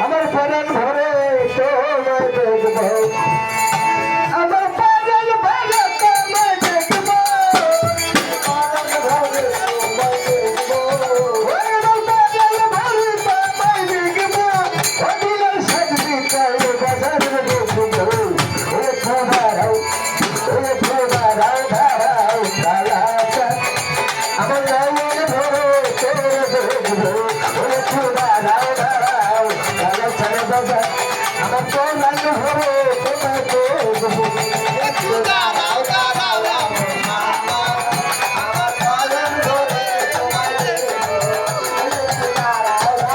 আমার পরাণ ভরে তোমায় দেখবো আমার পাগল ভরে তোমায় দেখবো পরাণ ভরে তোমায় দেখবো আমার পাগল ভরে তোমায় দেখবো অদিনের সাজবি কাল বাজার দেখবো একটু দাঁড়াও দাঁড়াও কালাচা আমার নয়ন ভরে তোরে দেখবো একটু দাঁড়াও আমার তো লাল ভরে তোমায় দেখবো একটু দাঁড়াও আমার পাগল ভরে তোমায় দেখবো একটু দাঁড়াও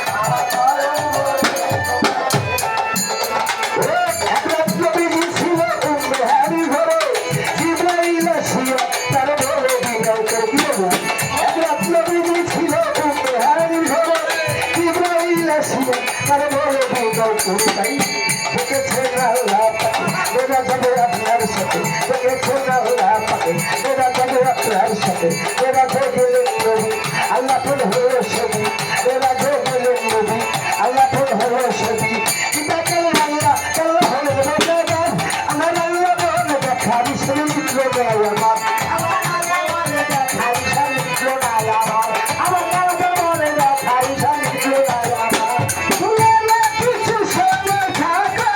আমার পাগল আপনার সাথে আল্লাহ হলো ছবি এরা গেলেন নবী আল্লাহ হলো ছবি কিতা কেন আল্লাহ কেন হলো আমার আল্লাহ বলে দেখারি চরিত্র আমার আমার আল্লাহ বলে দেখারি চরিত্র আমার আমার আল্লাহ বলে দেখারি চরিত্র আমার কিছু সময় থাকো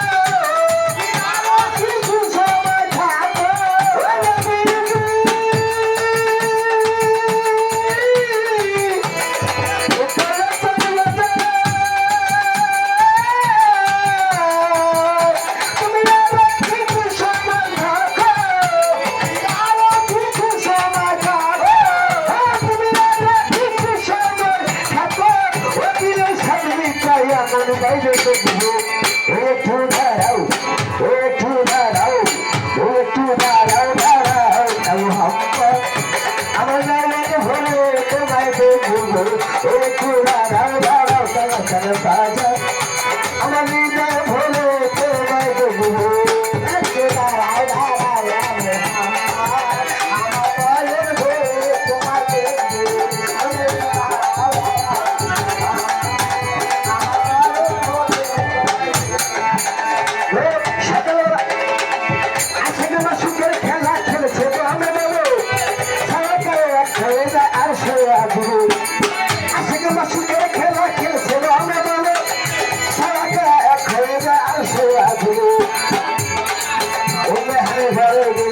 কিছু সময় থাকো আমার জায়গায় ভরে তোমায় দেখবো আমার হৃদয় ভরে তোমায় দেখবো Hare